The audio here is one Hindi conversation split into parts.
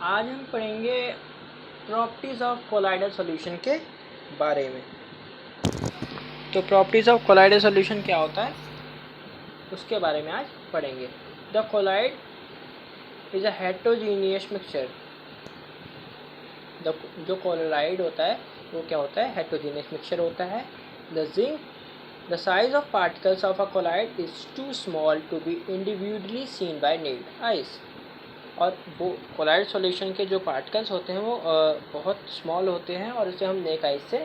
आज हम पढ़ेंगे प्रॉपर्टीज़ ऑफ कोलाइडल सॉल्यूशन के बारे में। तो प्रॉपर्टीज़ ऑफ कोलाइडल सॉल्यूशन क्या होता है उसके बारे में आज पढ़ेंगे। The colloid is a heterogeneous mixture. जो कोलाइड होता है वो क्या होता है, हेट्रोजीनियस मिक्सचर होता है। The size of particles of a colloid is too small to be individually seen by naked eyes. और वो कोलाइड सॉल्यूशन के जो पार्टिकल्स होते हैं वो बहुत स्मॉल होते हैं और इसे हम नेक आइज से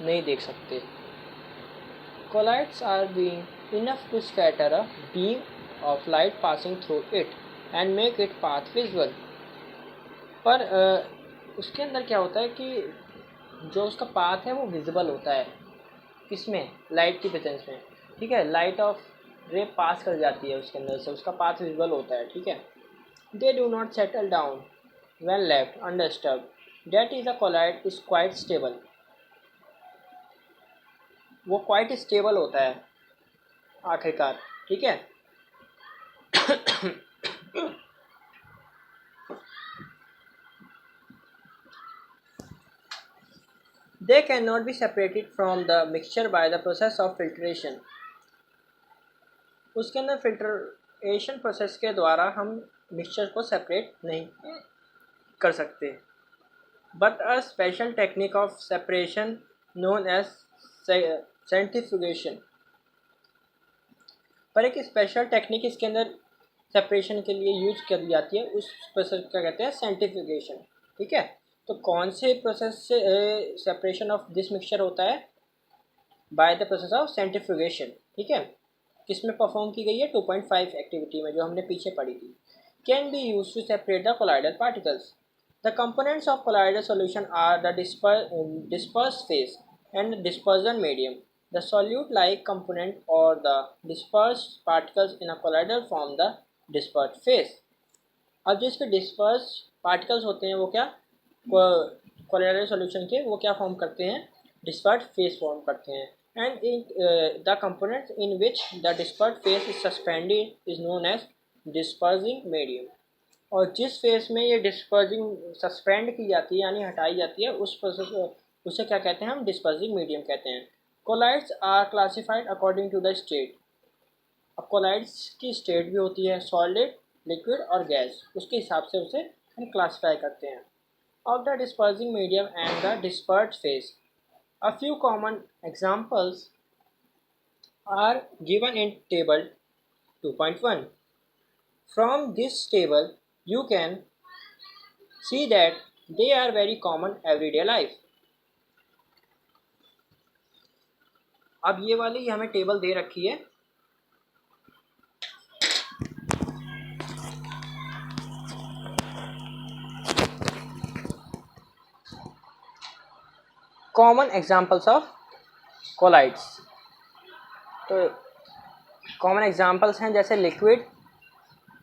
नहीं देख सकते। Colloids are being enough to scatter a beam of light passing through it and make it path visual. पर उसके अंदर क्या होता है कि जो उसका पाथ है वो विजिबल होता है। किसमें? लाइट की प्रेजेंस में। ठीक है, लाइट ऑफ रे पास कर जाती है उसके अंदर से, उसका पाथ विजिबल होता है। ठीक है, they do not settle down when left undisturbed. That is, a colloid is quite stable. वो quite stable होता है आखिरकार। ठीक है, they cannot be separated from the mixture by the process of filtration. उसके अंदर फिल्ट्रेशन प्रोसेस के द्वारा हम मिक्सचर को सेपरेट नहीं कर सकते। But a special technique of separation known as centrifugation. पर एक स्पेशल टेक्निक इसके अंदर सेपरेशन के लिए यूज करी जाती है, उस प्रोसेस क्या कहते हैं, सेंट्रीफ्यूगेशन। ठीक है, तो कौन से प्रोसेस से सेपरेशन ऑफ दिस मिक्सचर होता है? By the process of centrifugation. ठीक है, किस में परफॉर्म की गई है? 2.5 एक्टिविटी में, जो हमने पीछे पढ़ी थी। Can be use to separate the colloidal particles. The components of colloidal solution are the disperse phase and dispersion medium. The solute-like component or the dispersed particles in a colloidal form the dispersed phase. अब जो इसके dispersed particles होते हैं वो क्या colloidal solution के वो क्या फॉर्म करते हैं? dispersed phase फॉर्म करते हैं। And the component in which the dispersed phase is suspended is known as dispersing medium. और जिस फेज में ये डिस्पर्जिंग सस्पेंड की जाती है यानी हटाई जाती है, उस प्रोसेस उसे क्या कहते हैं? हम डिस्पर्जिंग मीडियम कहते हैं। Colloids are classified according to the state. अब कोलाइड्स की स्टेट भी होती है, सॉलिड, लिक्विड और गैस, उसके हिसाब से उसे हम क्लासिफाई करते हैं। Of the dispersing medium and the dispersed phase, a few common examples are given in table 2.1. From this table you can see that they are very common everyday life. अब ये वाली हमें टेबल दे रखी है। Common examples of colloids. तो कॉमन एग्जाम्पल्स हैं जैसे लिक्विड,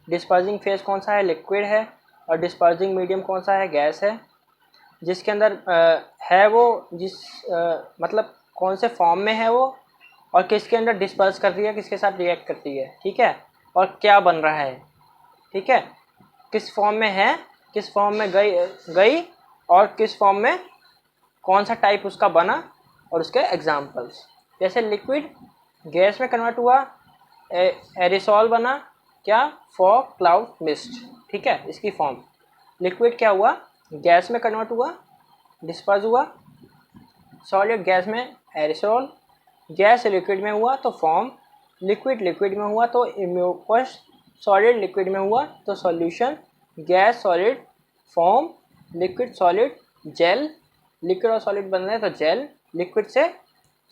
डिस्पर्जिंग फेज कौन सा है? लिक्विड है। और डिस्पर्जिंग मीडियम कौन सा है? गैस है। जिसके अंदर है वो मतलब कौन से फॉर्म में है वो, और किसके अंदर डिस्पर्स कर रही है, किसके साथ रिएक्ट करती है। ठीक है, और क्या बन रहा है। ठीक है, किस फॉर्म में है, किस फॉर्म में गई और किस फॉर्म में कौन सा टाइप उसका बना, और उसके एग्जाम्पल्स। जैसे लिक्विड गैस में कन्वर्ट हुआ, एरिसॉल बना, क्या? Fog, cloud, mist. ठीक है, इसकी फॉर्म। लिक्विड क्या हुआ? गैस में कन्वर्ट हुआ, डिस्पर्स हुआ। सॉलिड गैस में एरिसॉल, गैस लिक्विड में हुआ तो फॉर्म, लिक्विड लिक्विड में हुआ तो इम्यूपस, सॉलिड लिक्विड में हुआ तो solution, gas solid form, liquid solid gel, liquid और सॉलिड बन रहे तो जेल, लिक्विड से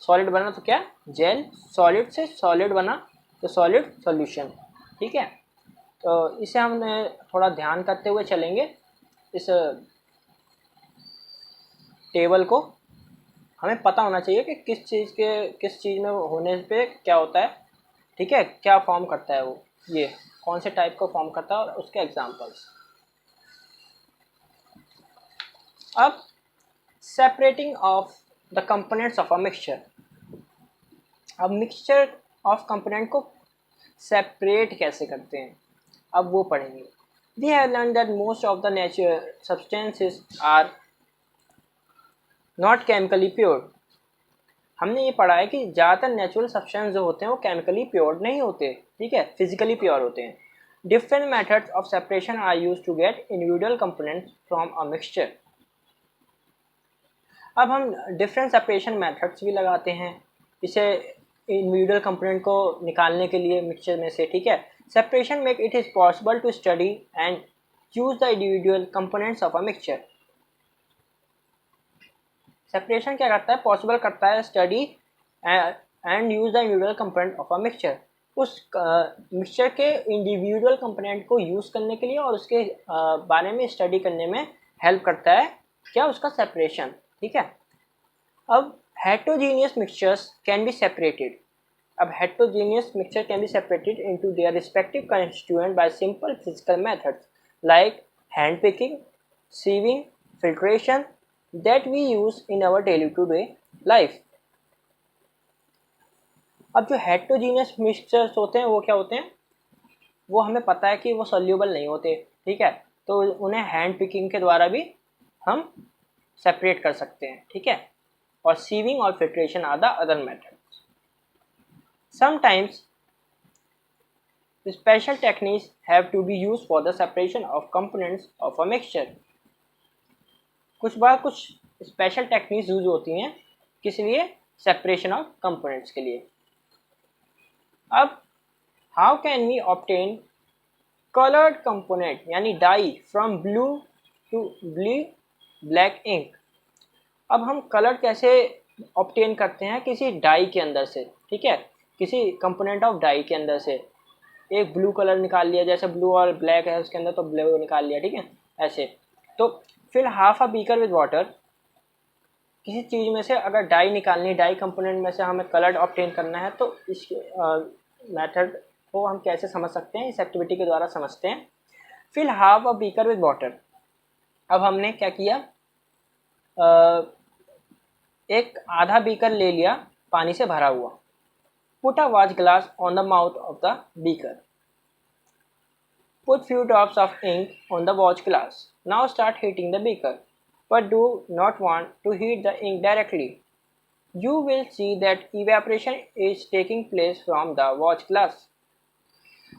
सॉलिड बना तो क्या? जेल, सॉलिड से सॉलिड बना तो सॉलिड सॉल्यूशन। ठीक है, तो इसे हमने थोड़ा ध्यान करते हुए चलेंगे इस टेबल को। हमें पता होना चाहिए कि किस चीज़ में होने पे क्या होता है। ठीक है, क्या फॉर्म करता है वो, ये कौन से टाइप को फॉर्म करता है और उसके एग्जांपल्स। अब separating of the components of a mixture. अब मिक्सचर ऑफ कंपोनेंट को सेपरेट कैसे करते हैं, अब वो पढ़ेंगे। We have learned that most of the natural substances are not chemically pure. हमने ये पढ़ा है कि ज़्यादातर नेचुरल सब्सटेंस जो होते हैं वो केमिकली प्योर नहीं होते, ठीक है, फिजिकली प्योर होते हैं. Different methods of separation are used to get individual components from a mixture. अब हम डिफरेंट सेपरेशन मेथड्स भी लगाते हैं इसे इंडिविजुअल कंपोनेंट को निकालने के लिए मिक्सचर में से, ठीक है. Separation make it is possible to study and use the individual components of a mixture. Separation क्या करता है, पॉसिबल करता है study and use the individual component of a mixture. उस मिक्सचर के इंडिविजुअल कंपोनेंट को यूज़ करने के लिए और उसके बारे में स्टडी करने में हेल्प करता है क्या, उसका सेपरेशन, ठीक है. अब heterogeneous mixtures can be separated. अब heterogeneous mixture can be separated into their respective constituent by simple physical methods like hand picking, sieving, filtration that we use in our day-to-day life. अब जो heterogeneous mixtures होते हैं वो क्या होते हैं, वो हमें पता है कि वो soluble नहीं होते, ठीक है, तो उन्हें hand picking के द्वारा भी हम सेपरेट कर सकते हैं, ठीक है. और sieving और filtration are the other methods. Sometimes special techniques have to be used for the separation of components of a mixture. कुछ बार कुछ स्पेशल टेक्निक्स यूज होती हैं किस लिए, सेपरेशन ऑफ कंपोनेंट्स के लिए. अब how can we obtain coloured component यानी dye from blue to black ink. अब हम कलर कैसे ऑब्टेन करते हैं किसी डाई के अंदर से, ठीक है, किसी कंपोनेंट ऑफ डाई के अंदर से. एक ब्लू कलर निकाल लिया, जैसे ब्लू और ब्लैक है उसके अंदर तो ब्लू निकाल लिया, ठीक है, ऐसे. तो फिर half a beaker with water, किसी चीज़ में से अगर डाई निकालनी, डाई कंपोनेंट में से हमें कलर ऑब्टेन करना है, तो इस मेथड को हम कैसे समझ सकते हैं, इस एक्टिविटी के द्वारा समझते हैं. फिर half a beaker with water. अब हमने क्या किया, एक आधा बीकर ले लिया पानी से भरा हुआ. Put a watch glass on the mouth of the beaker. Put few drops of ink on the watch glass. Now start heating the beaker, but do not want to heat the ink directly. You will see that evaporation is taking place from the watch glass.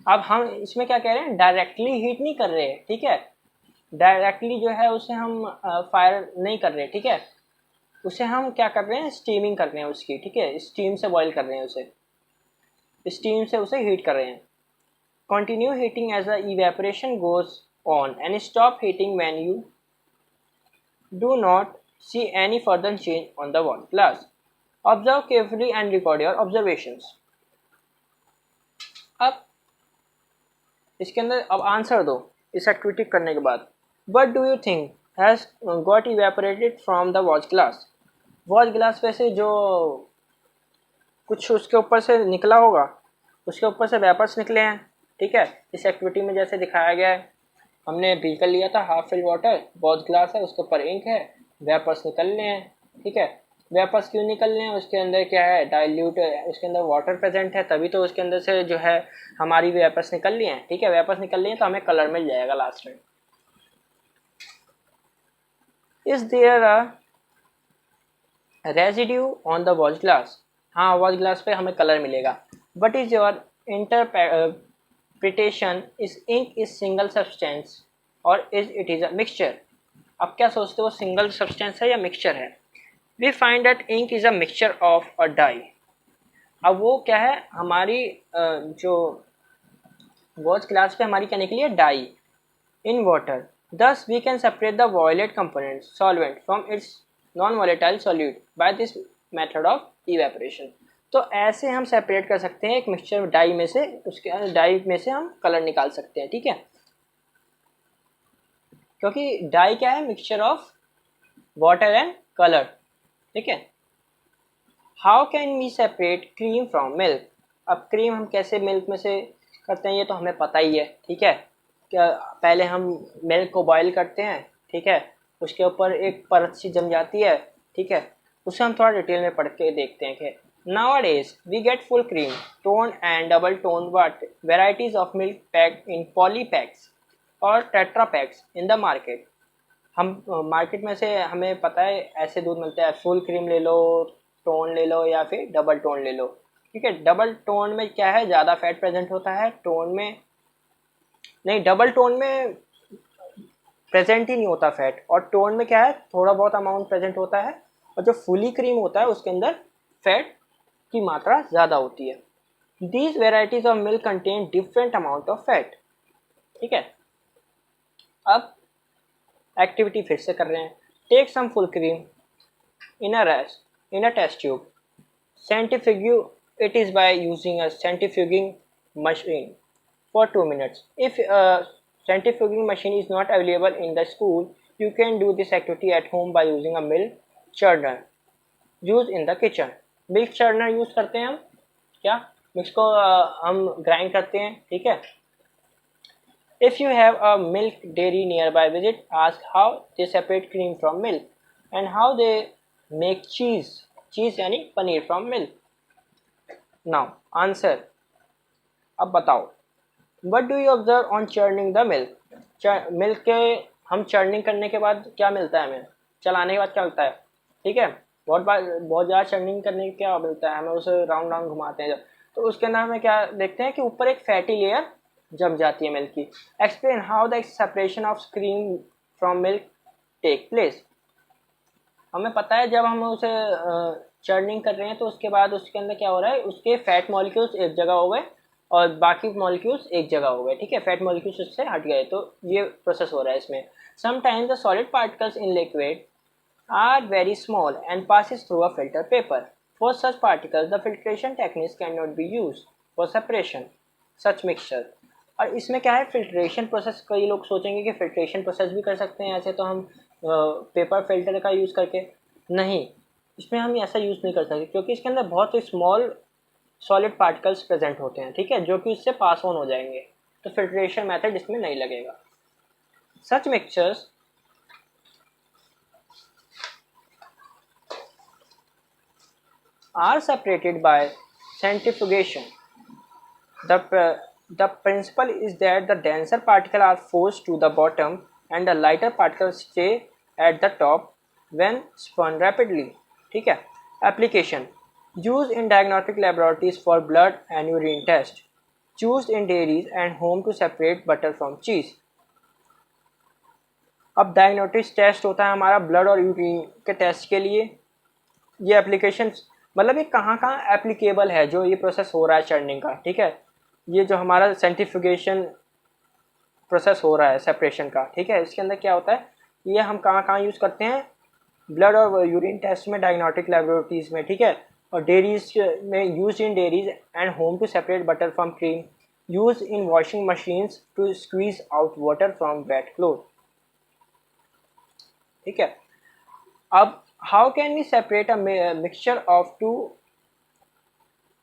अब हम इसमें क्या कह रहे हैं, डायरेक्टली हीट नहीं कर रहे, ठीक है, डायरेक्टली जो है उसे हम फायर नहीं कर रहे, ठीक है, उसे हम क्या कर रहे हैं, स्टीमिंग कर रहे हैं उसकी, ठीक है, स्टीम से बॉईल कर रहे हैं उसे, स्टीम से उसे हीट कर रहे हैं. Continue heating as the evaporation goes on and stop heating when you do not see any further change on the watch glass. Observe carefully and record your observations. अब इसके अंदर अब आंसर दो इस एक्टिविटी करने के बाद. What do you think has got evaporated from the watch glass? Watch glass पे से जो कुछ उसके ऊपर से निकला होगा, उसके ऊपर से वेपर्स निकले हैं, ठीक है. इस एक्टिविटी में जैसे दिखाया गया है, हमने बीकर लिया था, half fill water, watch glass है, उसके ऊपर इंक है, वेपर्स निकलने हैं, ठीक है. वेपर्स क्यों निकलने हैं, उसके अंदर क्या है, डाइल्यूट, उसके अंदर वाटर प्रेजेंट है, तभी तो उसके अंदर से जो है हमारी वेपर्स निकल रही हैं, ठीक है. वेपर्स निकल रही हैं तो हमें कलर मिल जाएगा लास्ट में. Is there a residue on the watch glass. हाँ, वॉच ग्लास पे हमें कलर मिलेगा. But is your interpretation is ink is single substance और is it is a mixture. अब क्या सोचते हो, सिंगल सब्सटेंस है या मिक्सचर है. We find that ink is a mixture of a dye. अब वो क्या है, हमारी जो वॉच ग्लास पे हमारी क्या निकली है, dye in water. Thus, we can separate the violet component solvent from its non-volatile solute by this method of evaporation. तो ऐसे हम सेपरेट कर सकते हैं एक मिक्सचर डाई में से, उसके डाई में से हम कलर निकाल सकते हैं, ठीक है, क्योंकि डाई क्या है, mixture of water and colour, ठीक है. How can we separate cream from milk. अब क्रीम हम कैसे मिल्क में से करते हैं ये तो हमें पता ही है, ठीक है. क्या पहले हम मिल्क को बॉईल करते हैं, ठीक है, उसके ऊपर एक परत सी जम जाती है, ठीक है, उसे हम थोड़ा डिटेल में पढ़ के देखते हैं कि nowadays we get full cream, toned and double toned but varieties of milk packed in poly packs. और tetra PACS in the market. हम मार्केट में से हमें पता है ऐसे दूध मिलते हैं, फुल क्रीम ले लो, टोन ले लो या फिर डबल टोन ले लो। ठीक है, डबल टोन में क्या है, ज़्यादा फैट प्रेजेंट होता है, टोन में नहीं, डबल टोन में प्रेजेंट ही नहीं होता फैट, और टोन में क्या है, थोड़ा बहुत अमाउंट प्रेजेंट होता है, और जो फुली क्रीम होता है उसके अंदर फैट की मात्रा ज़्यादा होती है। These varieties of milk contain different amount of fat. ठीक है, अब एक्टिविटी फिर से कर रहे हैं। Take some full cream in a test tube. Centrifuge it is by using a centrifuging machine for 2 minutes. If a centrifuging machine is not available in the school, you can do this activity at home by using a milk churner used in the kitchen. Milk churner use करते हैं हम, क्या मिक्स को हम ग्राइंड करते हैं। ठीक है, if you have a milk dairy nearby, visit, ask how they separate cream from milk and how they make cheese यानी paneer from milk. Now answer, अब बताओ, what do you observe on churning the milk? Milk के हम चर्निंग करने के बाद क्या मिलता है हमें, चलाने के बाद क्या मिलता है। ठीक है, बहुत ज़्यादा चर्निंग करने के क्या मिलता है, हमें उसे राउंड राउंड घुमाते हैं जब, तो उसके अंदर हमें क्या देखते हैं कि ऊपर एक फैटी लेयर जम जाती है मिल्क की। Explain how the separation of cream from milk take place. हमें पता है जब हम उसे चर्निंग कर रहे हैं तो उसके बाद उसके अंदर क्या हो रहा है, उसके फैट मॉलिक्यूल्स एक जगह हो गए और बाकी मॉलिक्यूल्स एक जगह हो गए। ठीक है, फैट मॉलिक्यूल्स उससे हट गए, तो ये प्रोसेस हो रहा है इसमें। Sometimes the solid particles in liquid are very small and passes through a filter paper. For such particles, the filtration techniques cannot be used for separation such mixture. और इसमें क्या है, फिल्ट्रेशन प्रोसेस, कई लोग सोचेंगे कि फिल्ट्रेशन प्रोसेस भी कर सकते हैं ऐसे, तो हम पेपर फिल्टर का यूज़ करके, नहीं, इसमें हम ऐसा यूज़ नहीं कर सकते क्योंकि इसके अंदर बहुत ही स्मॉल सॉलिड पार्टिकल्स प्रेजेंट होते हैं। ठीक है, जो कि इससे पास ऑन हो जाएंगे, तो फिल्ट्रेशन मेथड इसमें नहीं लगेगा। सच mixtures are separated by centrifugation. The principle is that the denser particles are forced to the bottom and the lighter particles stay at the top when spun rapidly. ठीक है, application used in diagnostic laboratories for blood and urine test, used in dairies and home to separate butter from cheese. अब डायग्नोस्टिक टेस्ट होता है हमारा ब्लड और यूरिन के टेस्ट के लिए। ये एप्लीकेशन मतलब ये कहाँ कहाँ एप्लीकेबल है जो ये प्रोसेस हो रहा है चर्निंग का। ठीक है, ये जो हमारा सेंट्रीफ्यूगेशन प्रोसेस हो रहा है सेपरेशन का। ठीक है, इसके अंदर क्या होता है, ये हम कहाँ कहाँ यूज़ करते हैं, ब्लड और यूरिन टेस्ट में, डायग्नोस्टिक लेबोरेटरीज में। ठीक है, और डेयरीज में, use in dairies and home to separate butter from cream, use in washing machines to squeeze out water from wet cloth. ठीक है, अब how can we separate a mixture of two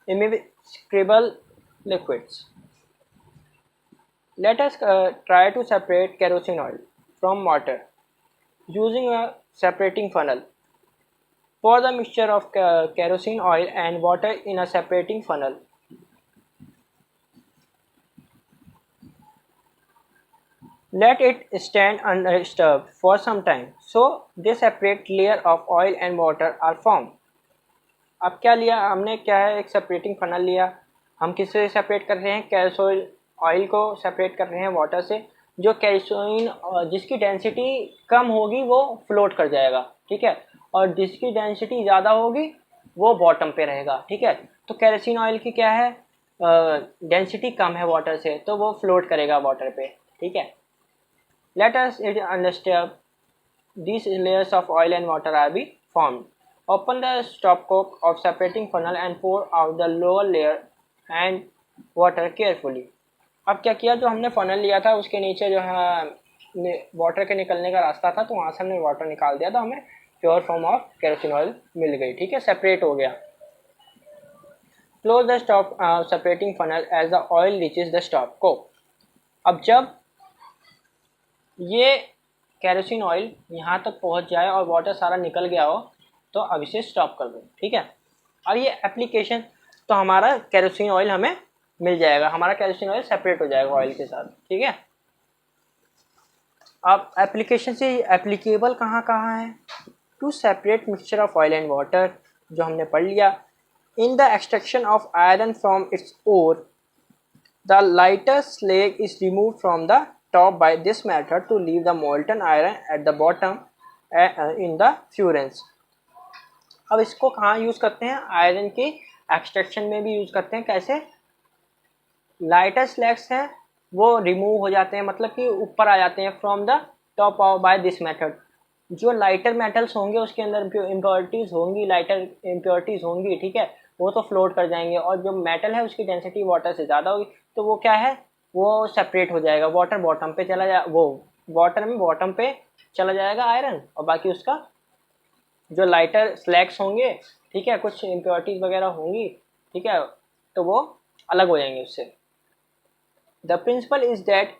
immiscible liquids? Let us try to separate kerosene oil from water using a separating funnel. Pour the mixture of kerosene oil and water in a separating funnel. Let it stand undisturbed for some time, so the separate layer of oil and water are formed. अब क्या लिया हमने, क्या है, एक सेपरेटिंग फनल लिया। हम किससे सेपरेट कर रहे हैं, कैरोसिन ऑयल को सेपरेट कर रहे हैं वाटर से। जो कैरोसिन जिसकी डेंसिटी कम होगी वो फ्लोट कर जाएगा। ठीक है, और जिसकी डेंसिटी ज़्यादा होगी वो बॉटम पे रहेगा। ठीक है, तो कैरोसिन ऑयल की क्या है, डेंसिटी कम है वाटर से, तो वो फ्लोट करेगा वाटर पे। ठीक है, let us understand these layers of oil and water are be formed. Open the stopcock of separating funnel and pour out the lower layer and water carefully. अब क्या किया, जो हमने फनल लिया था उसके नीचे जो है वाटर के निकलने का रास्ता था, तो वहाँ से हमने वाटर निकाल दिया, तो हमें pure form of kerosene oil मिल गई। ठीक है, सेपरेट हो गया। Close the stop separating funnel as the oil reaches the stopcock. अब जब ये कैरोसिन ऑयल यहाँ तक पहुँच जाए और वाटर सारा निकल गया हो, तो अब इसे स्टॉप कर दो। ठीक है, और ये एप्लीकेशन, तो हमारा कैरोसिन ऑयल हमें मिल जाएगा, हमारा कैरोसिन ऑयल सेपरेट हो जाएगा ऑयल के साथ। ठीक है, अब एप्लीकेशन से एप्लीकेबल कहाँ कहाँ है, to separate mixture of oil and water जो हमने पढ़ लिया, in the extraction of iron from its ore the lighter slag is removed from the top by this method to leave the molten iron at the bottom in the furnace। अब इसको कहाँ यूज़ करते हैं, आयरन के एक्सट्रैक्शन में भी यूज़ करते हैं। कैसे, लाइटर स्लैग्स हैं वो रिमूव हो जाते हैं, मतलब कि ऊपर आ जाते हैं from the top of by this method. जो लाइटर मेटल्स होंगे उसके अंदर जो इम्प्योरिटीज़ होंगी, लाइटर इम्प्योरिटीज़ होंगी, ठीक है, वो तो फ्लोट कर जाएंगे, और जो मेटल है उसकी डेंसिटी वाटर से ज़्यादा होगी, तो वो क्या है, वो सेपरेट हो जाएगा, वाटर बॉटम पे चला जा, वो वाटर में बॉटम पे चला जाएगा आयरन, और बाकी उसका जो लाइटर स्लैग्स होंगे, ठीक है, कुछ इम्प्योरिटीज़ वगैरह होंगी, ठीक है, तो वो अलग हो जाएंगे उससे। The principle is that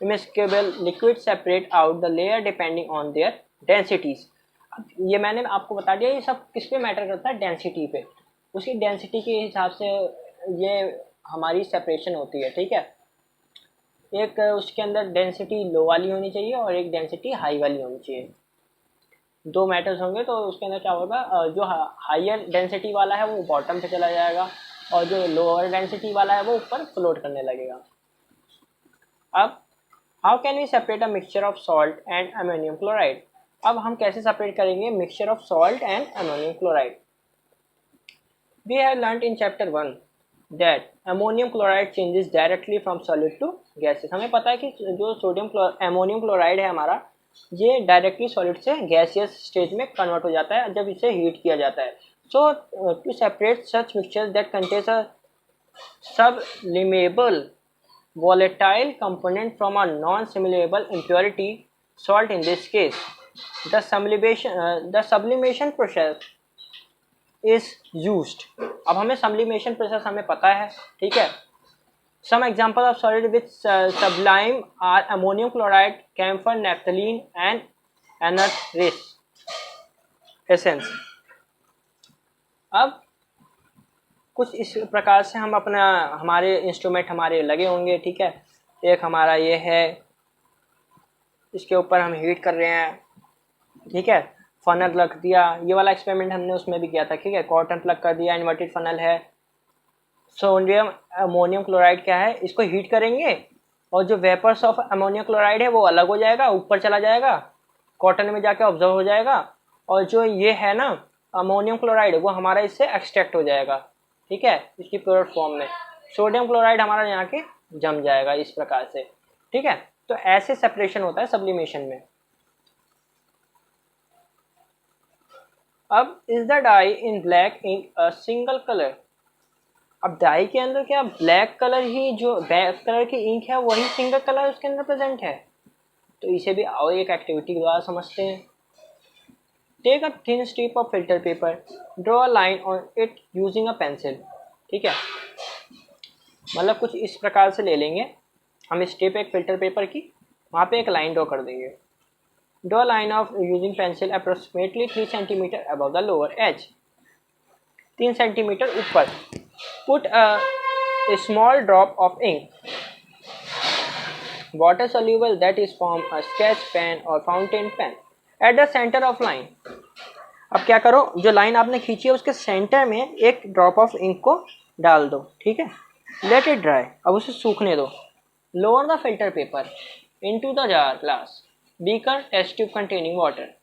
immiscible liquid separate out the layer depending on their densities. अब ये मैंने आपको बता दिया, ये सब किस पे मैटर करता है, डेंसिटी पे। उसकी डेंसिटी के हिसाब से ये हमारी सेपरेशन होती है, ठीक है। एक उसके अंदर डेंसिटी लो वाली होनी चाहिए और एक डेंसिटी हाई वाली होनी चाहिए। दो मेटल्स होंगे तो उसके अंदर क्या होगा, जो हाइयर डेंसिटी वाला है वो बॉटम पे चला जाएगा और जो लोअर डेंसिटी वाला है वो ऊपर फ्लोट करने लगेगा। अब how can we separate a mixture of salt and ammonium chloride. अब हम कैसे सेपरेट करेंगे mixture of salt and ammonium chloride. We have learned in chapter 1 that ammonium chloride changes directly from solid to gases. हमें पता है कि जो अमोनियम क्लोराइड है हमारा, ये डायरेक्टली सॉलिड से गैसियस स्टेज में कन्वर्ट हो जाता है जब इसे हीट किया जाता है। So to separate such mixture that contains a sublimable volatile component from a non-simulable impurity salt in this case, the sublimation process is used। अब हमें sublimation process हमें पता है, ठीक है। Some example of solid with sublime are ammonium chloride, camphor, naphthalene and anhydrous essence। अब कुछ इस प्रकार से हम अपना हमारे इंस्ट्रूमेंट हमारे लगे होंगे, ठीक है। एक हमारा ये है, इसके ऊपर हम हीट कर रहे हैं, ठीक है, फनल रख दिया, ये वाला एक्सपेरिमेंट हमने उसमें भी किया था, ठीक है, कॉटन प्लग कर दिया, इन्वर्टेड फनल है। सोडियम अमोनियम क्लोराइड क्या है, इसको हीट करेंगे और जो वेपर्स ऑफ अमोनियम क्लोराइड है वो अलग हो जाएगा, ऊपर चला जाएगा, कॉटन में जाके ऑब्जर्व हो जाएगा, और जो ये है ना अमोनियम क्लोराइड वो हमारा इससे एक्सट्रैक्ट हो जाएगा, ठीक है, इसकी प्योर फॉर्म में। सोडियम क्लोराइड हमारा यहाँ के जम जाएगा इस प्रकार से, ठीक है। तो ऐसे सेपरेशन होता है सब्लिमेशन में। अब is the dye in black ink a single colour. अब डाई के अंदर क्या ब्लैक कलर ही, जो ब्लैक कलर की इंक है वही सिंगल कलर उसके अंदर प्रेजेंट है। तो इसे भी आओ एक एक्टिविटी द्वारा समझते हैं। Take a thin strip of filter paper, draw a line on it using a pencil, ठीक है। मतलब कुछ इस प्रकार से ले लेंगे हम स्ट्रिप एक फिल्टर पेपर की, वहाँ पे एक लाइन ड्रॉ कर देंगे। Draw a line of using pencil approximately 3 centimetre above the lower edge, 3 centimetre ऊपर। Put a small drop of ink water soluble that is from a sketch pen or fountain pen at the center of line। अब क्या करो, जो लाइन आपने खींची है उसके सेंटर में एक ड्रॉप ऑफ इंक को डाल दो, ठीक है। लेट इट ड्राई, अब उसे सूखने दो। Lower the filter paper into the jar glass beaker test tube containing water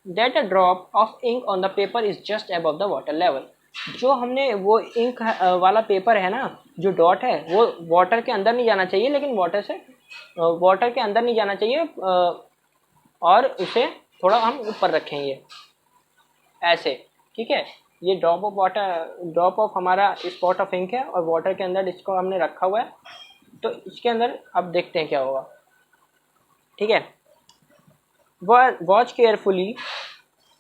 that a drop of ink on the paper is just above the water level. जो हमने वो इंक वाला पेपर है ना, जो डॉट है वो वाटर के अंदर नहीं जाना चाहिए, लेकिन वाटर के अंदर नहीं जाना चाहिए, और उसे थोड़ा हम ऊपर रखेंगे ऐसे, ठीक है। ये ड्रॉप ऑफ हमारा स्पॉट ऑफ इंक है और वाटर के अंदर इसको हमने रखा हुआ है। तो इसके अंदर अब देखते हैं क्या होगा, ठीक है। Watch carefully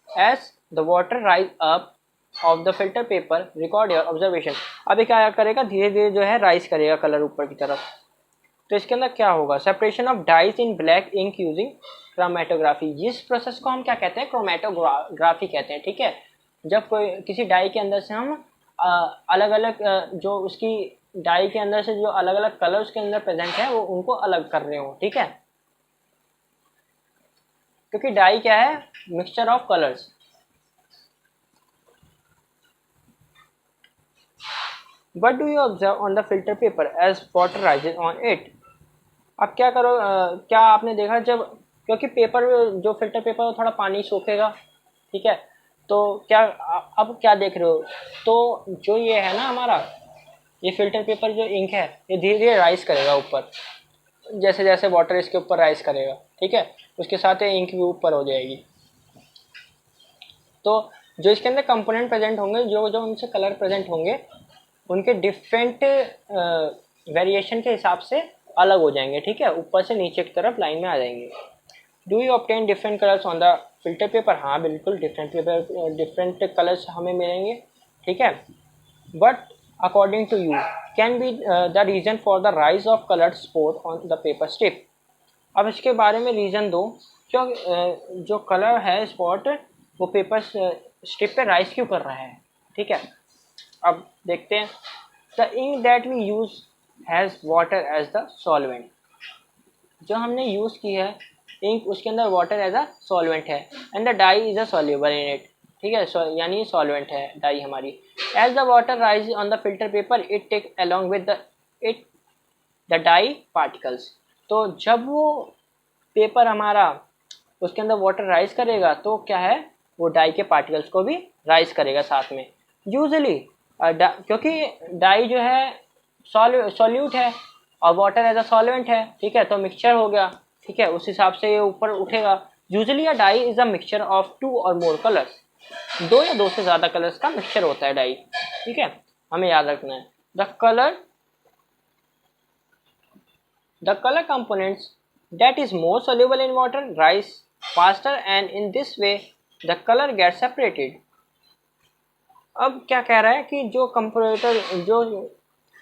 as the water rise up of the filter paper, record your observation. अभी क्या करेगा, धीरे धीरे जो है राइज करेगा कलर ऊपर की तरफ। तो इसके अंदर क्या होगा, separation of dyes in black ink using chromatography. इस प्रोसेस को हम क्या कहते हैं, क्रोमेटोग्राफी कहते हैं, ठीक है। जब कोई किसी डाई के अंदर से हम अलग अलग जो उसकी डाई के अंदर से जो अलग अलग कलर उसके अंदर प्रेजेंट है वो उनको अलग कर रहे हो, ठीक है। क्योंकि डाई क्या है, mixture of colours. What do you observe on the filter paper as water rises on it? अब क्या करो, क्या आपने देखा जब, क्योंकि पेपर जो फिल्टर पेपर वो थोड़ा पानी सोखेगा, ठीक है, तो क्या अब क्या देख रहे हो, तो जो ये है ना हमारा ये फिल्टर पेपर जो इंक है ये धीरे धीरे राइज करेगा ऊपर, जैसे जैसे वाटर इसके ऊपर राइज करेगा, ठीक है, उसके साथ ये इंक भी ऊपर हो जाएगी। तो जो इसके अंदर कंपोनेंट प्रेजेंट होंगे, जो जो उनसे कलर प्रेजेंट होंगे, उनके डिफरेंट वेरिएशन के हिसाब से अलग हो जाएंगे, ठीक है, ऊपर से नीचे की तरफ लाइन में आ जाएंगे। Do you obtain different colours on the filter paper? हाँ बिल्कुल, डिफरेंट कलर्स हमें मिलेंगे, ठीक है। But according to you can be the reason for the rise of coloured spot on the paper strip? अब इसके बारे में रीज़न दो, क्यों जो कलर है स्पॉट वो पेपर स्ट्रिप पे राइज क्यों कर रहा है, ठीक है। अब देखते हैं, the ink that we use has water as the solvent. जो हमने यूज़ की है इंक, उसके अंदर वाटर एज अ सॉल्वेंट है, and the dye is a soluble in it, ठीक है, यानी सॉल्वेंट है डाई हमारी। As the water rise on the filter paper it take along with the dye particles. तो जब वो पेपर हमारा उसके अंदर वाटर राइज करेगा तो क्या है, वो डाई के पार्टिकल्स को भी राइज करेगा साथ में। यूजुअली क्योंकि डाई जो है सॉल्यूट है और वाटर एज अ सॉल्वेंट है, ठीक है, तो मिक्सचर हो गया, ठीक है, उस हिसाब से ये ऊपर उठेगा। Usually a dye is a mixture of 2 or more colours. 2 या 2 से ज़्यादा कलर्स का मिक्सचर होता है डाई, ठीक है, हमें याद रखना है। The colour components that is more soluble in water rise faster and in this way the color gets separated। अब क्या कह रहा है कि जो कंपोनेंटर जो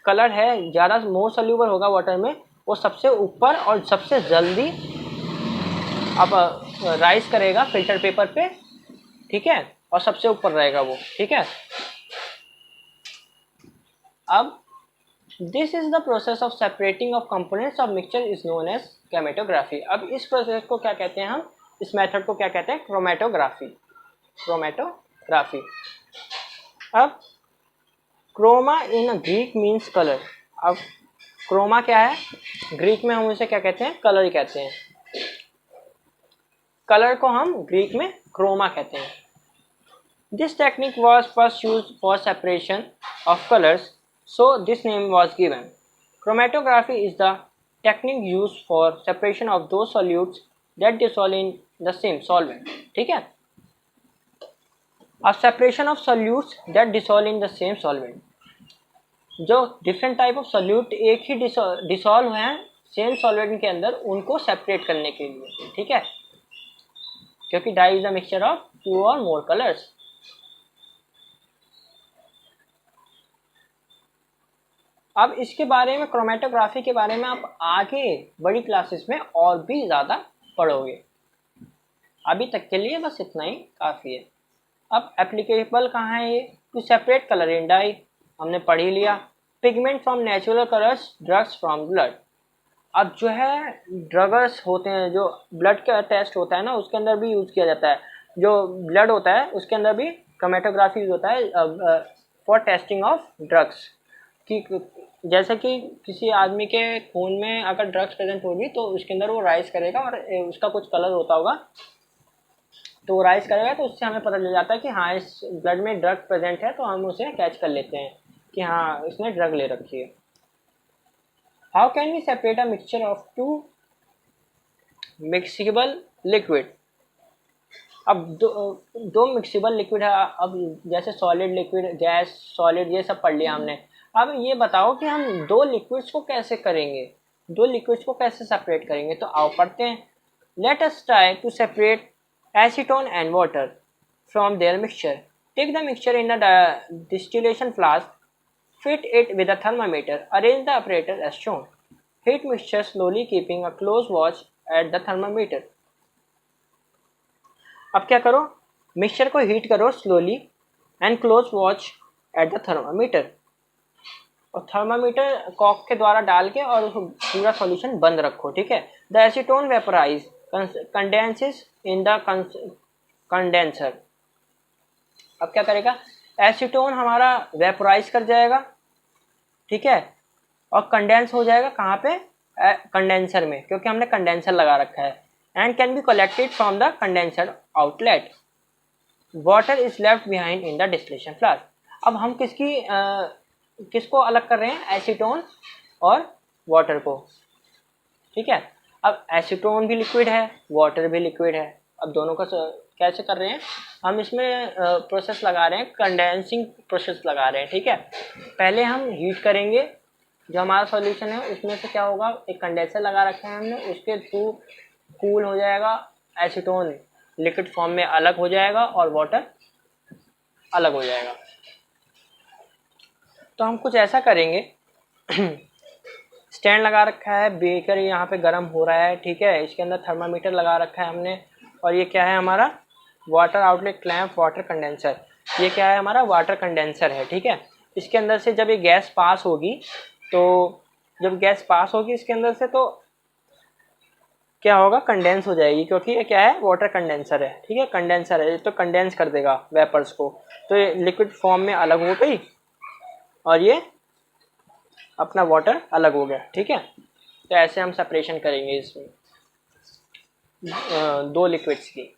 कलर है ज़्यादा मोर सोल्यूबल होगा वाटर में, वो सबसे ऊपर और सबसे जल्दी अब राइज करेगा फिल्टर पेपर पे, ठीक है, और सबसे ऊपर रहेगा वो, ठीक है। अब this is the process of separating of components of mixture is known as chromatography. अब इस प्रोसेस को क्या कहते हैं हम, इस मेथड को क्या कहते हैं, क्रोमेटोग्राफी। अब chroma in Greek means colour. अब क्रोमा क्या है, ग्रीक में हम उसे क्या कहते हैं, कलर ही कहते हैं। कलर को हम ग्रीक में क्रोमा कहते हैं। This technique was first use for separation of colours, so this name was given। Chromatography is the technique used for separation of those solutes that dissolve in the same solvent, ठीक है। अब separation of solutes that dissolve in the same solvent, जो different type of solute एक ही dissolve हुए हैं सेम solvent के अंदर, उनको separate करने के लिए, ठीक है, क्योंकि dye is a mixture of 2 or more colors। अब इसके बारे में, क्रोमेटोग्राफी के बारे में आप आगे बड़ी क्लासेस में और भी ज़्यादा पढ़ोगे। अभी तक के लिए बस इतना ही काफ़ी है। अब एप्लीकेबल कहाँ है ये, to separate colour in dye हमने पढ़ ही लिया। Pigment from natural colours, drugs from blood. अब जो है ड्रग्स होते हैं, जो ब्लड का टेस्ट होता है ना, उसके अंदर भी यूज़ किया जाता है। जो ब्लड होता है उसके अंदर भी क्रोमेटोग्राफी यूज होता है फॉर टेस्टिंग ऑफ ड्रग्स। कि जैसे कि किसी आदमी के खून में अगर ड्रग्स प्रेजेंट होगी तो उसके अंदर वो राइज करेगा और उसका कुछ कलर होता होगा, तो वो राइज करेगा, तो उससे हमें पता चल जाता है कि हाँ इस ब्लड में ड्रग प्रेजेंट है, तो हम उसे कैच कर लेते हैं कि हाँ इसने ड्रग ले रखी है। How can we separate a mixture of 2 miscible liquid? अब दो मिक्सिबल लिक्विड है। अब जैसे सॉलिड, लिक्विड, गैस, सॉलिड, ये सब पढ़ लिया हमने। अब ये बताओ कि हम 2 लिक्विड्स को कैसे करेंगे, 2 लिक्विड्स को कैसे सेपरेट करेंगे, तो आओ पढ़ते हैं। Let us try to separate acetone and water from their mixture. Take the mixture in the distillation flask, fit it with a thermometer, arrange the operator as shown, heat mixture slowly keeping a close watch at the thermometer. अब क्या करो, मिक्सचर को हीट करो slowly and close watch at the thermometer, और थर्मामीटर कॉक के द्वारा डाल के और पूरा सॉल्यूशन बंद रखो, ठीक है। The acetone vaporise condenses in the condenser. अब क्या करेगा, एसीटोन हमारा वेपोराइज कर जाएगा, ठीक है, और कंडेंस हो जाएगा कहाँ पे, कंडेंसर में, क्योंकि हमने कंडेंसर लगा रखा है। And can be collected from the condenser outlet. Water is left behind in the distillation flask. अब हम किसको अलग कर रहे हैं, एसीटोन और वाटर को, ठीक है। अब एसीटोन भी लिक्विड है, वाटर भी लिक्विड है, अब दोनों का कैसे कर रहे हैं, हम इसमें प्रोसेस लगा रहे हैं, कंडेंसिंग प्रोसेस लगा रहे हैं, ठीक है। पहले हम हीट करेंगे, जो हमारा सॉल्यूशन है उसमें से क्या होगा, एक कंडेंसर लगा रखा है हमने, उसके थ्रू कूल हो जाएगा, एसीटोन लिक्विड फॉर्म में अलग हो जाएगा और वाटर अलग हो जाएगा। तो हम कुछ ऐसा करेंगे, स्टैंड लगा रखा है, बेकर यहाँ पे गर्म हो रहा है, ठीक है, इसके अंदर थर्मामीटर लगा रखा है हमने, और ये क्या है हमारा water outlet clamp water condenser. ये क्या है हमारा वाटर कंडेंसर है, ठीक है। इसके अंदर से जब ये गैस पास होगी, तो जब गैस पास होगी इसके अंदर से, तो क्या होगा, कंडेंस हो जाएगी, क्योंकि ये क्या है, वाटर कंडेंसर है, ठीक है, कंडेंसर है, तो कंडेंस कर देगा वेपर्स को, तो ये लिक्विड फॉर्म में अलग हो गई और ये अपना वाटर अलग हो गया, ठीक है। तो ऐसे हम सेपरेशन करेंगे इसमें दो लिक्विड्स की।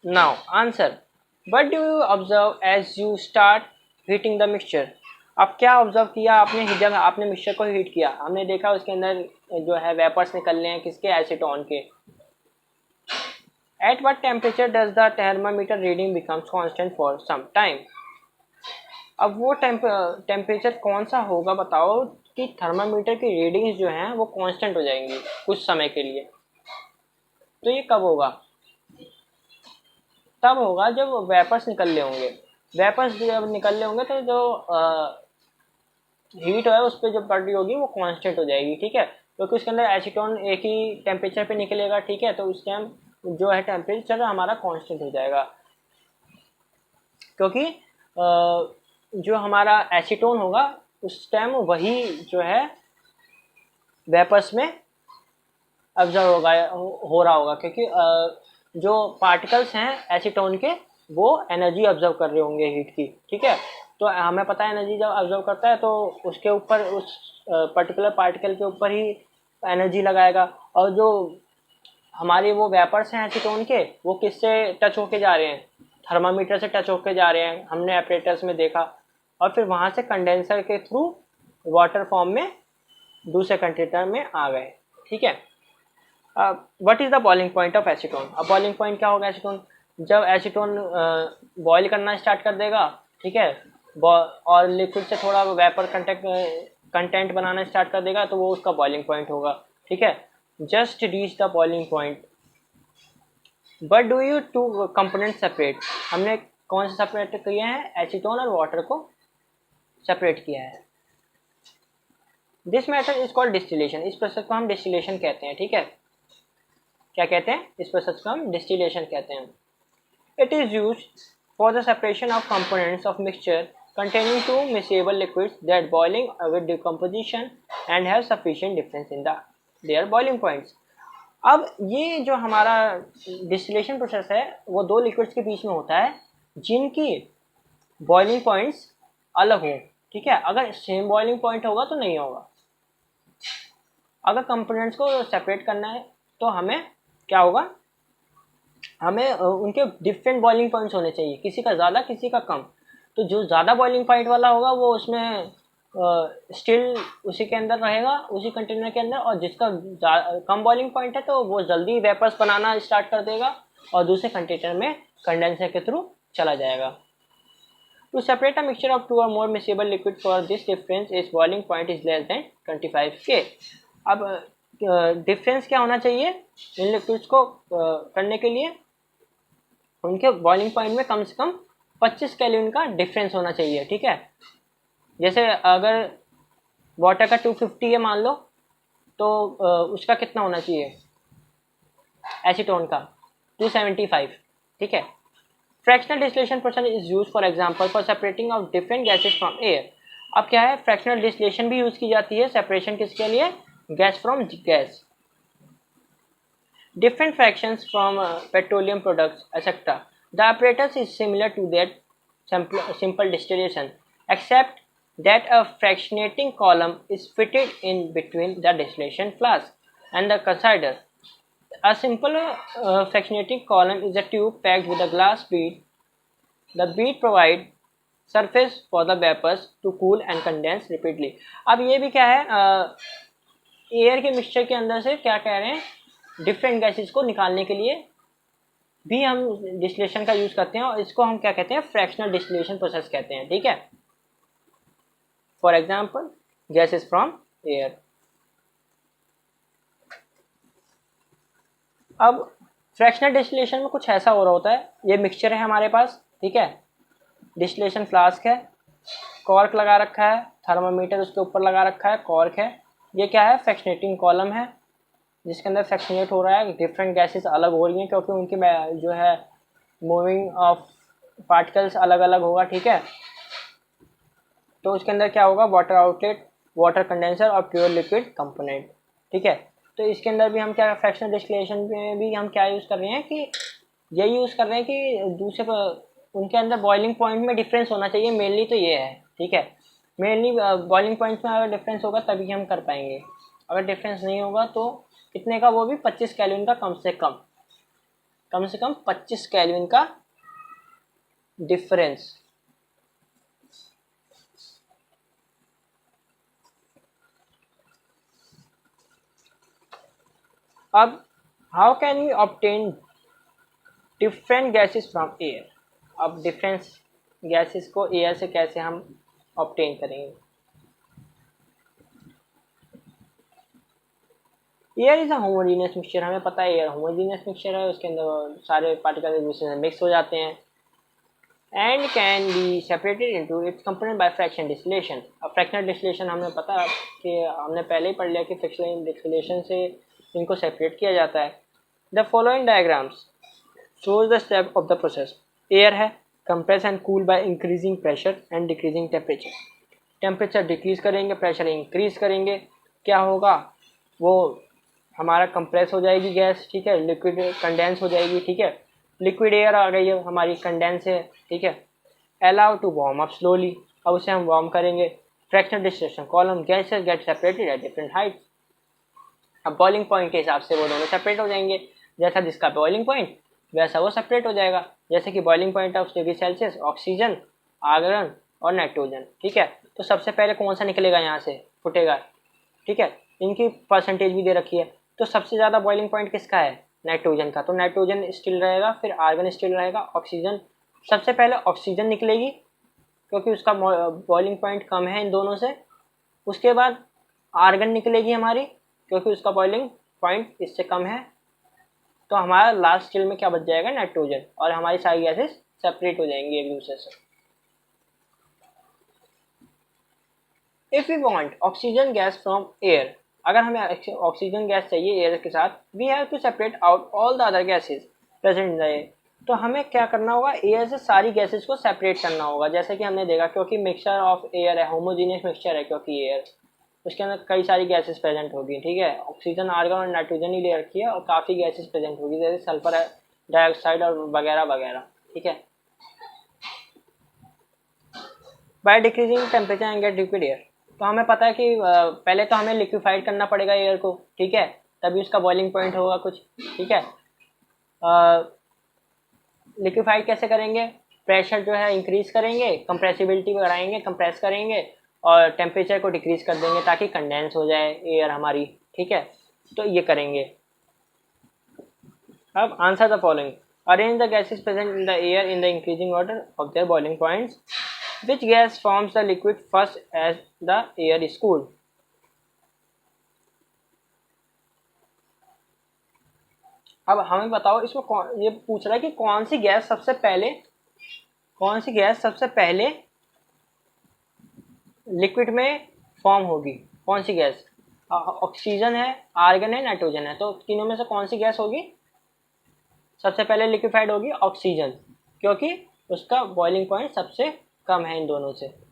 Now answer, what do you observe as you start heating the mixture. अब क्या ऑब्जर्व किया आपने, जब आपने मिक्सचर को हीट किया, हमने देखा उसके अंदर जो है वेपर्स निकल रहे हैं, किसके, एसीटोन के। At what temperature does the thermometer reading becomes constant for some time. अब वो टेम्परेचर कौन सा होगा बताओ कि थर्मामीटर की रीडिंग्स जो हैं वो कांस्टेंट हो जाएंगी कुछ समय के लिए। तो ये कब होगा, तब होगा जब वेपर्स निकल रहे होंगे। वेपर्स जब निकल रहे होंगे तो जो हीट है उस पर जो पड़ रही होगी वो कांस्टेंट हो जाएगी, ठीक है, क्योंकि उसके अंदर एसीटोन एक ही टेम्परेचर पे निकलेगा, ठीक है, तो उस टाइम जो है टेम्परेचर हमारा कांस्टेंट हो जाएगा, क्योंकि जो हमारा एसीटोन होगा उस टाइम वही जो है वेपर्स में ऑब्जर्व होगा, हो रहा होगा, क्योंकि जो पार्टिकल्स हैं एसीटोन के वो एनर्जी ऑब्जर्व कर रहे होंगे हीट की, ठीक है। तो हमें पता है एनर्जी जब ऑब्जर्व करता है तो उसके ऊपर, उस पर्टिकुलर पार्टिकल के ऊपर ही एनर्जी लगाएगा, और जो हमारे वो वेपर्स हैं एसीटोन के वो किससे टच होके जा रहे हैं, थर्मामीटर से टच होके जा रहे हैं, हमने ऑपरेटर्स में देखा, और फिर वहाँ से कंडेंसर के थ्रू वाटर फॉर्म में दूसरे कंटेनर में आ गए, ठीक है। What is the boiling point of acetone. अब बॉइलिंग पॉइंट क्या होगा एसीटोन, जब एसीटोन बॉयल करना स्टार्ट कर देगा, ठीक है, और लिक्विड से थोड़ा वेपर कंटेंट बनाना स्टार्ट कर देगा, तो वो उसका बॉइलिंग पॉइंट होगा, ठीक है। Just reach the boiling point. But do you two component separate, हमने कौन से सेपरेट किए हैं, एसीटोन और वाटर को सेपरेट किया है। This method is called distillation, इस प्रोसेस को हम डिस्टिलेशन कहते हैं, ठीक है। क्या कहते हैं, इस प्रोसेस को हम डिस्टिलेशन कहते हैं। It is used for the separation of components of mixture containing two miscible liquids that boiling with decomposition and have sufficient difference in their boiling points। अब ये जो हमारा डिस्टिलेशन प्रोसेस है वो दो लिक्विड्स के बीच में होता है जिनकी बॉइलिंग पॉइंट्स अलग हों, ठीक है। अगर सेम बॉइलिंग पॉइंट होगा तो नहीं होगा। अगर कंपोनेंट्स को सेपरेट करना है तो हमें क्या होगा, हमें उनके डिफरेंट बॉइलिंग पॉइंट्स होने चाहिए, किसी का ज़्यादा किसी का कम। तो जो ज़्यादा बॉइलिंग पॉइंट वाला होगा वो उसमें स्टिल उसी के अंदर रहेगा, उसी कंटेनर के अंदर, और जिसका कम बॉइलिंग पॉइंट है तो वो जल्दी वेपर्स बनाना स्टार्ट कर देगा और दूसरे कंटेनर में कंडेंसर के थ्रू चला जाएगा। To separate a mixture of two or more miscible liquid for this difference is boiling point is less than 25 K। अब डिफरेंस क्या होना चाहिए इन लिक्विड्स को करने के लिए, उनके बॉइलिंग पॉइंट में कम से कम 25 केल्विन का डिफरेंस होना चाहिए, ठीक है। जैसे अगर वाटर का 250 है मान लो, तो उसका कितना होना चाहिए एसीटोन का 275, ठीक है। Fractional distillation process is use for example for separating of different gases from air. अब क्या है, फ्रैक्शनल डिस्टिलेशन भी यूज की जाती है सेपरेशन किसके लिए, gas from gas, different fractions from petroleum products, etc. The apparatus is similar to that simple distillation, except that a fractionating column is fitted in between the distillation flask and the consider. A simple fractionating column is a tube packed with a glass bead. The bead provides surface for the vapors to cool and condense rapidly. अब ये भी क्या है, एयर के मिक्सचर के अंदर से क्या कह रहे हैं, डिफरेंट गैसेस को निकालने के लिए भी हम डिस्टिलेशन का यूज करते हैं और इसको हम क्या कहते हैं, फ्रैक्शनल डिस्टिलेशन प्रोसेस कहते हैं। ठीक है, for example gases from air. अब फ्रैक्शनल डिस्टिलेशन में कुछ ऐसा हो रहा होता है, ये मिक्सचर है हमारे पास, ठीक है, डिस्टिलेशन फ्लास्क है, कॉर्क लगा रखा है, थर्मामीटर उसके ऊपर लगा रखा है, कॉर्क है, ये क्या है, फ्रैक्शनेटिंग कॉलम है जिसके अंदर फ्रैक्शनेट हो रहा है, डिफरेंट गैसेस अलग हो रही हैं क्योंकि उनकी जो है मूविंग ऑफ पार्टिकल्स अलग अलग होगा। ठीक है, तो उसके अंदर क्या होगा, वाटर आउटलेट, वाटर कंडेंसर और प्योर लिक्विड कंपोनेंट। ठीक है, तो इसके अंदर भी हम क्या, फ्रैक्शनल डिस्टिलेशन में भी हम क्या यूज़ कर रहे हैं कि ये यूज़ कर रहे हैं कि दूसरे उनके अंदर बॉइलिंग पॉइंट में डिफरेंस होना चाहिए, मेनली तो ये है। ठीक है, मेनली बॉइलिंग पॉइंट में अगर डिफरेंस होगा तभी हम कर पाएंगे, अगर डिफरेंस नहीं होगा तो कितने का, वो भी 25 केल्विन का, कम से कम 25 केल्विन का डिफरेंस। अब how can we obtain different gases from air. अब डिफरेंट गैसेस को एयर से कैसे हम ऑब्टेन करेंगे। Air is a homogeneous mixture, हमें पता है एयर होमोजेनियस मिक्सचर है, उसके अंदर सारे पार्टिकल एक दूसरे से मिक्स हो जाते हैं and can be separated into its component by fraction distillation. अब फ्रैक्शनल डिस्टिलेशन हमें पता है कि हमने पहले ही पढ़ लिया कि फ्रैक्शनल डिस्टिलेशन से इनको सेपरेट किया जाता है। The following diagrams shows the step of the process। Air है, compress and cool by increasing pressure and decreasing temperature. Temperature decrease करेंगे, प्रेशर इंक्रीज करेंगे, क्या होगा, वो हमारा कंप्रेस हो जाएगी गैस, ठीक है, लिक्विड कंडेंस हो जाएगी। ठीक है, लिक्विड एयर आ गई है हमारी, कंडेंस है। ठीक है, allow to warm up slowly, अब उसे हम वार्म करेंगे। Fractional distillation column, gases get separated at different height. अब बॉइलिंग पॉइंट के हिसाब से वो दोनों सेपरेट हो जाएंगे, जैसा जिसका बॉइलिंग पॉइंट वैसा वो सेपरेट हो जाएगा। जैसे कि boiling point of degree Celsius, oxygen, argon और नाइट्रोजन। ठीक है, तो सबसे पहले कौन सा निकलेगा, यहाँ से फुटेगा। ठीक है, इनकी परसेंटेज भी दे रखी है, तो सबसे ज़्यादा बॉइलिंग पॉइंट किसका है, नाइट्रोजन का, तो नाइट्रोजन स्टिल रहेगा, फिर आर्गन स्टिल रहेगा, ऑक्सीजन, सबसे पहले ऑक्सीजन निकलेगी क्योंकि उसका बॉइलिंग पॉइंट कम है इन दोनों से। उसके बाद आर्गन निकलेगी हमारी क्योंकि उसका बॉइलिंग पॉइंट इससे कम है, तो हमारा लास्ट स्टिल में क्या बच जाएगा, नाइट्रोजन, और हमारी सारी गैसेस सेपरेट हो जाएंगी एक दूसरे से। If we want oxygen gas from air, अगर हमें ऑक्सीजन गैस चाहिए एयर के साथ, we have to separate out all the other gases present in the air. तो हमें क्या करना होगा, एयर से सारी गैसेस को सेपरेट करना होगा। जैसे कि हमने देखा, क्योंकि मिक्सचर ऑफ एयर है, होमोजीनियस मिक्सचर है, क्योंकि एयर उसके अंदर कई सारी गैसेस प्रेजेंट होगी। ठीक है, ऑक्सीजन, आर्गन और नाइट्रोजन ही ले रखी है और काफ़ी गैसेस प्रेजेंट होगी, जैसे सल्फर डाइऑक्साइड और वगैरह वगैरह। ठीक है, by decreasing temperature and get liquid air, तो हमें पता है कि पहले तो हमें लिक्विफाइड करना पड़ेगा एयर को। ठीक है, तभी उसका बॉइलिंग पॉइंट होगा कुछ। ठीक है, लिक्विफाइड कैसे करेंगे, प्रेशर जो है इंक्रीज करेंगे, कंप्रेसिबिलिटी बढ़ाएंगे, कंप्रेस करेंगे और टेम्परेचर को डिक्रीज कर देंगे ताकि कंडेंस हो जाए एयर हमारी। ठीक है, तो ये करेंगे। अब answer the following, arrange the gases present in the air in the increasing order of their boiling points, which gas forms the liquid first as the air is cooled. अब हमें बताओ, इसमें ये पूछ रहा है कि कौन सी गैस सबसे पहले लिक्विड में फॉर्म होगी, कौन सी गैस, ऑक्सीजन है, आर्गन है, नाइट्रोजन है, तो तीनों में से कौन सी गैस होगी सबसे पहले लिक्विफाइड होगी, ऑक्सीजन, क्योंकि उसका बॉइलिंग पॉइंट सबसे कम है इन दोनों से।